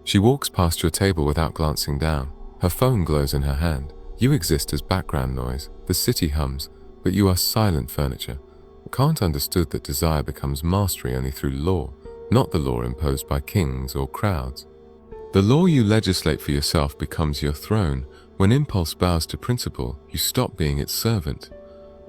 She walks past your table without glancing down. Her phone glows in her hand. You exist as background noise. The city hums, but you are silent furniture. Kant understood that desire becomes mastery only through law, not the law imposed by kings or crowds. The law you legislate for yourself becomes your throne. When impulse bows to principle, you stop being its servant.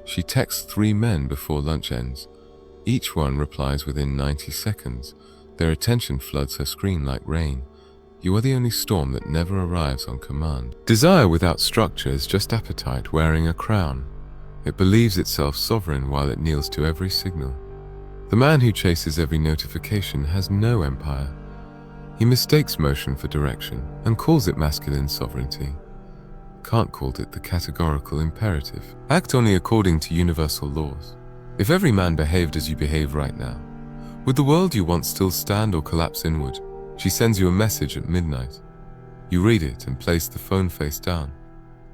She texts 3 men before lunch ends. Each one replies within 90 seconds. Their attention floods her screen like rain. You are the only storm that never arrives on command. Desire without structure is just appetite wearing a crown. It believes itself sovereign while it kneels to every signal. The man who chases every notification has no empire. He mistakes motion for direction and calls it masculine sovereignty. Kant called it the categorical imperative. Act only according to universal laws. If every man behaved as you behave right now, would the world you want still stand or collapse inward? She sends you a message at midnight. You read it and place the phone face down.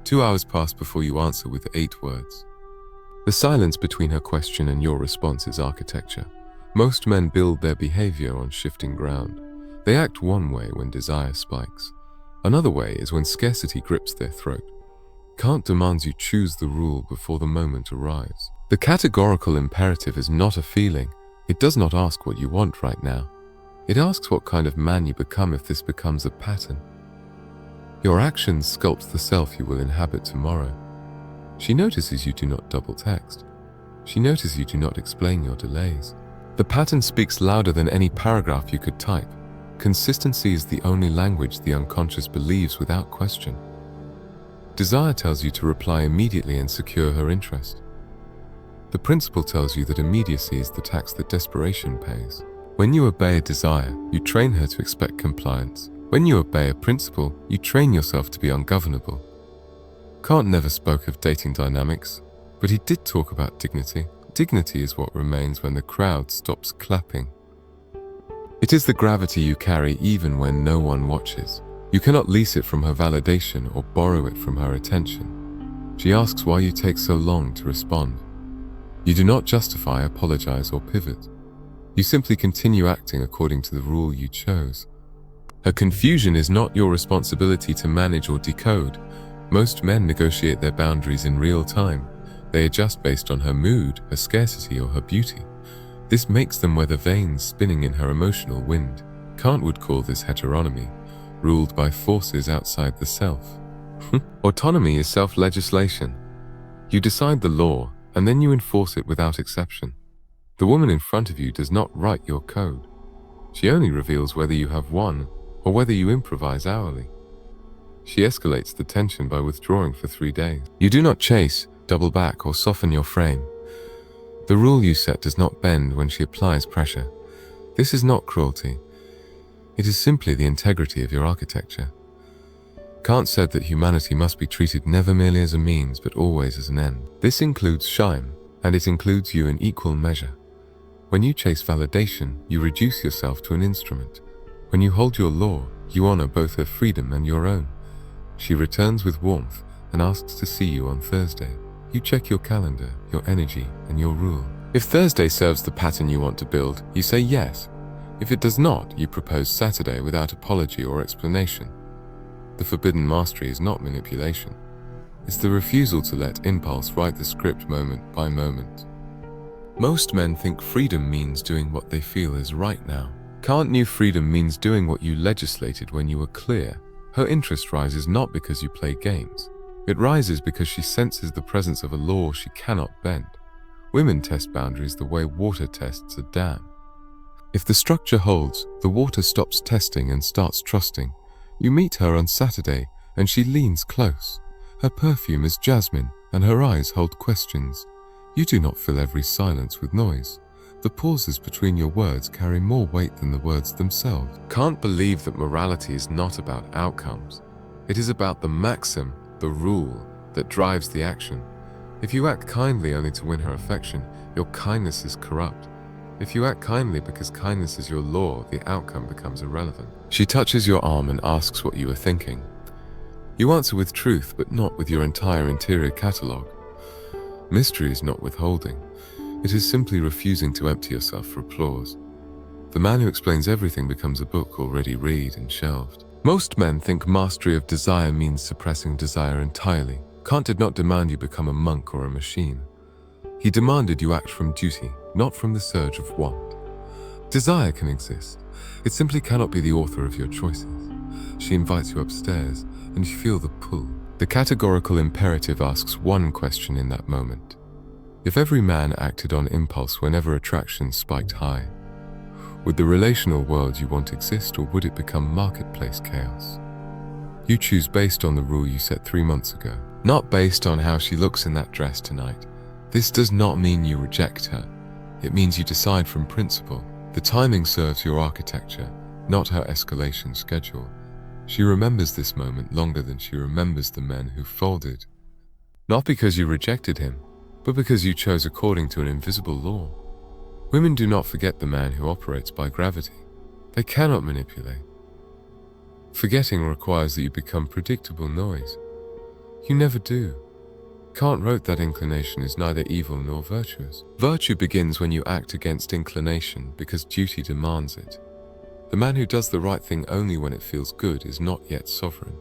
2 hours pass before you answer with 8 words. The silence between her question and your response is architecture. Most men build their behavior on shifting ground. They act one way when desire spikes. Another way is when scarcity grips their throat. Kant demands you choose the rule before the moment arrives. The categorical imperative is not a feeling. It does not ask what you want right now. It asks what kind of man you become if this becomes a pattern. Your actions sculpt the self you will inhabit tomorrow. She notices you do not double text. She notices you do not explain your delays. The pattern speaks louder than any paragraph you could type. Consistency is the only language the unconscious believes without question. Desire tells you to reply immediately and secure her interest. The principle tells you that immediacy is the tax that desperation pays. When you obey a desire, you train her to expect compliance. When you obey a principle, you train yourself to be ungovernable. Kant never spoke of dating dynamics, but he did talk about dignity. Dignity is what remains when the crowd stops clapping. It is the gravity you carry even when no one watches. You cannot lease it from her validation or borrow it from her attention. She asks why you take so long to respond. You do not justify, apologize, or pivot. You simply continue acting according to the rule you chose. Her confusion is not your responsibility to manage or decode. Most men negotiate their boundaries in real time. They adjust based on her mood, her scarcity, or her beauty. This makes them weather vanes spinning in her emotional wind. Kant would call this heteronomy, ruled by forces outside the self. Autonomy is self-legislation. You decide the law, and then you enforce it without exception. The woman in front of you does not write your code. She only reveals whether you have one or whether you improvise hourly. She escalates the tension by withdrawing for 3 days. You do not chase, double back, or soften your frame. The rule you set does not bend when she applies pressure. This is not cruelty. It is simply the integrity of your architecture. Kant said that humanity must be treated never merely as a means, but always as an end. This includes Scheim, and it includes you in equal measure. When you chase validation, you reduce yourself to an instrument. When you hold your law, you honor both her freedom and your own. She returns with warmth and asks to see you on Thursday. You check your calendar, your energy, and your rule. If Thursday serves the pattern you want to build, you say yes. If it does not, you propose Saturday without apology or explanation. The forbidden mastery is not manipulation. It's the refusal to let impulse write the script moment by moment. Most men think freedom means doing what they feel is right now. Kant knew freedom means doing what you legislated when you were clear. Her interest rises not because you play games. It rises because she senses the presence of a law she cannot bend. Women test boundaries the way water tests a dam. If the structure holds, the water stops testing and starts trusting. You meet her on Saturday, and she leans close. Her perfume is jasmine, and her eyes hold questions. You do not fill every silence with noise. The pauses between your words carry more weight than the words themselves. Kant believed that morality is not about outcomes. It is about the maxim, the rule, that drives the action. If you act kindly only to win her affection, your kindness is corrupt. If you act kindly because kindness is your law, the outcome becomes irrelevant. She touches your arm and asks what you are thinking. You answer with truth, but not with your entire interior catalogue. Mystery is not withholding. It is simply refusing to empty yourself for applause. The man who explains everything becomes a book already read and shelved. Most men think mastery of desire means suppressing desire entirely. Kant did not demand you become a monk or a machine. He demanded you act from duty, not from the surge of want. Desire can exist. It simply cannot be the author of your choices. She invites you upstairs, and you feel the pull. The categorical imperative asks one question in that moment. If every man acted on impulse whenever attraction spiked high, would the relational world you want exist, or would it become marketplace chaos? You choose based on the rule you set 3 months ago, not based on how she looks in that dress tonight. This does not mean you reject her. It means you decide from principle. The timing serves your architecture, not her escalation schedule. She remembers this moment longer than she remembers the men who folded. Not because you rejected him, but because you chose according to an invisible law. Women do not forget the man who operates by gravity. They cannot manipulate. Forgetting requires that you become predictable noise. You never do. Kant wrote that inclination is neither evil nor virtuous. Virtue begins when you act against inclination because duty demands it. The man who does the right thing only when it feels good is not yet sovereign.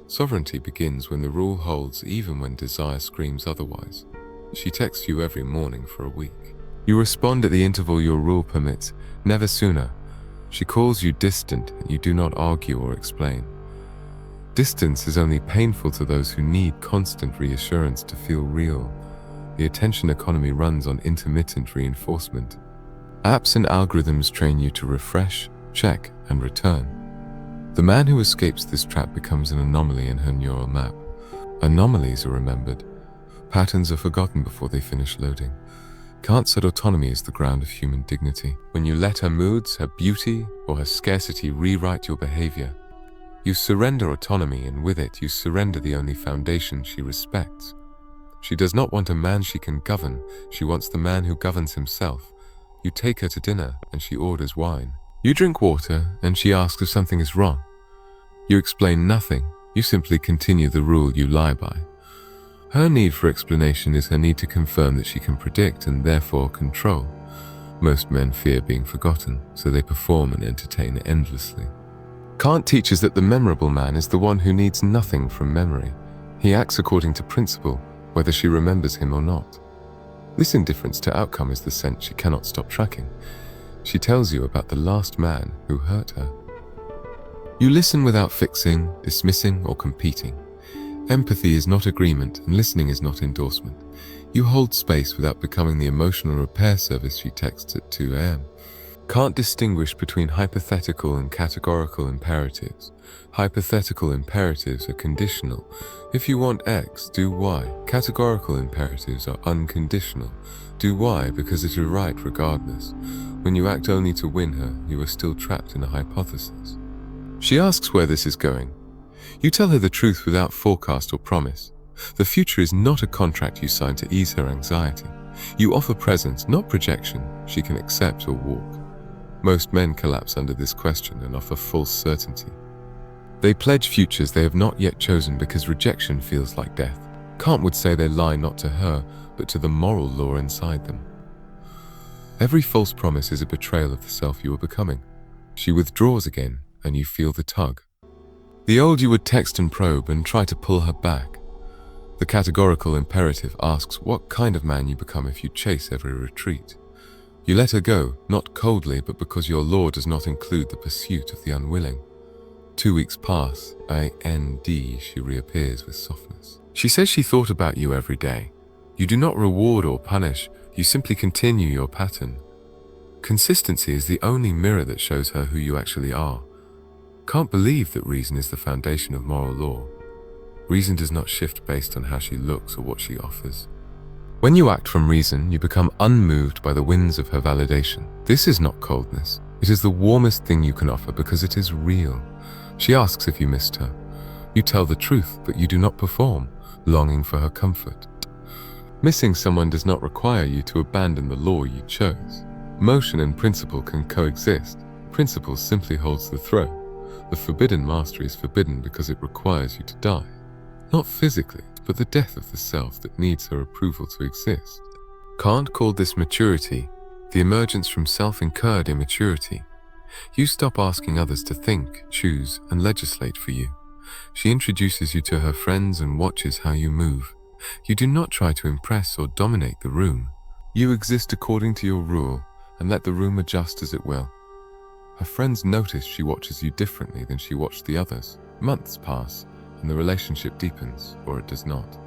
Sovereignty begins when the rule holds even when desire screams otherwise. She texts you every morning for a week. You respond at the interval your rule permits, never sooner. She calls you distant, and you do not argue or explain. Distance is only painful to those who need constant reassurance to feel real. The attention economy runs on intermittent reinforcement. Apps and algorithms train you to refresh, check, and return. The man who escapes this trap becomes an anomaly in her neural map. Anomalies are remembered. Patterns are forgotten before they finish loading. Kant said autonomy is the ground of human dignity. When you let her moods, her beauty, or her scarcity rewrite your behavior, you surrender autonomy, and with it you surrender the only foundation she respects. She does not want a man she can govern. She wants the man who governs himself. You take her to dinner, and she orders wine. You drink water, and she asks if something is wrong. You explain nothing. You simply continue the rule you lie by. Her need for explanation is her need to confirm that she can predict and therefore control. Most men fear being forgotten, so they perform and entertain endlessly. Kant teaches that the memorable man is the one who needs nothing from memory. He acts according to principle, whether she remembers him or not. This indifference to outcome is the sense she cannot stop tracking. She tells you about the last man who hurt her. You listen without fixing, dismissing, or competing. Empathy is not agreement, and listening is not endorsement. You hold space without becoming the emotional repair service she texts at 2 a.m. Can't distinguish between hypothetical and categorical imperatives. Hypothetical imperatives are conditional. If you want X, do Y. Categorical imperatives are unconditional. Do Y because it is right regardless. When you act only to win her, you are still trapped in a hypothesis. She asks where this is going. You tell her the truth without forecast or promise. The future is not a contract you sign to ease her anxiety. You offer presence, not projection, she can accept or walk. Most men collapse under this question and offer false certainty. They pledge futures they have not yet chosen because rejection feels like death. Kant would say they lie not to her, but to the moral law inside them. Every false promise is a betrayal of the self you are becoming. She withdraws again, and you feel the tug. The old you would text and probe and try to pull her back. The categorical imperative asks what kind of man you become if you chase every retreat. You let her go, not coldly, but because your law does not include the pursuit of the unwilling. 2 weeks pass, she reappears with softness. She says she thought about you every day. You do not reward or punish, you simply continue your pattern. Consistency is the only mirror that shows her who you actually are. Can't believe that reason is the foundation of moral law. Reason does not shift based on how she looks or what she offers. When you act from reason, you become unmoved by the winds of her validation. This is not coldness. It is the warmest thing you can offer because it is real. She asks if you missed her. You tell the truth, but you do not perform, longing for her comfort. Missing someone does not require you to abandon the law you chose. Motion and principle can coexist. Principle simply holds the throne. The forbidden mastery is forbidden because it requires you to die. Not physically, but the death of the self that needs her approval to exist. Kant called this maturity, the emergence from self-incurred immaturity. You stop asking others to think, choose, and legislate for you. She introduces you to her friends and watches how you move. You do not try to impress or dominate the room. You exist according to your rule and let the room adjust as it will. Her friends notice she watches you differently than she watched the others. Months pass, and the relationship deepens, or it does not.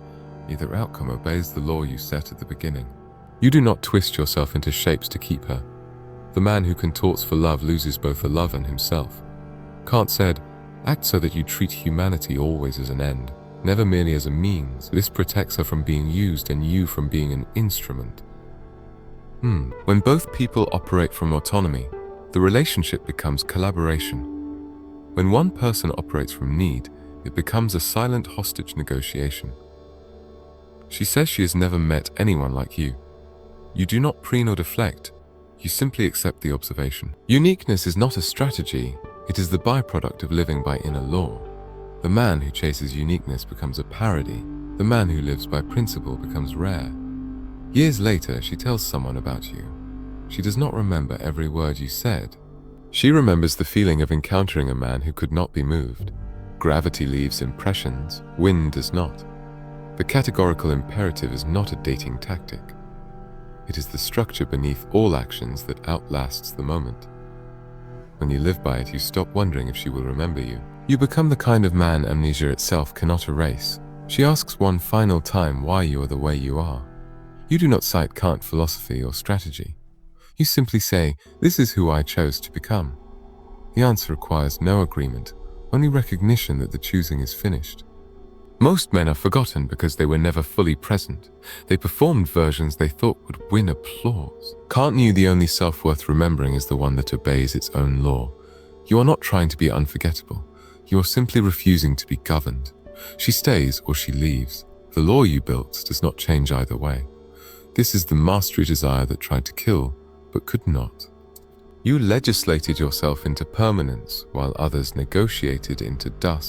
Either outcome obeys the law you set at the beginning. You do not twist yourself into shapes to keep her. The man who contorts for love loses both the love and himself. Kant said, "Act so that you treat humanity always as an end, never merely as a means. This protects her from being used and you from being an instrument." When both people operate from autonomy, the relationship becomes collaboration. When one person operates from need, it becomes a silent hostage negotiation. She says she has never met anyone like you. You do not preen or deflect, you simply accept the observation. Uniqueness is not a strategy, it is the byproduct of living by inner law. The man who chases uniqueness becomes a parody. The man who lives by principle becomes rare. Years later, she tells someone about you. She does not remember every word you said. She remembers the feeling of encountering a man who could not be moved. Gravity leaves impressions, wind does not. The categorical imperative is not a dating tactic. It is the structure beneath all actions that outlasts the moment. When you live by it, you stop wondering if she will remember you. You become the kind of man amnesia itself cannot erase. She asks one final time why you are the way you are. You do not cite Kant philosophy or strategy. You simply say, "This is who I chose to become." The answer requires no agreement, only recognition that the choosing is finished. Most men are forgotten because they were never fully present. They performed versions they thought would win applause. Kant knew the only self-worth remembering is the one that obeys its own law. You are not trying to be unforgettable. You are simply refusing to be governed. She stays or she leaves. The law you built does not change either way. This is the mastery desire that tried to kill, but could not. You legislated yourself into permanence while others negotiated into dust.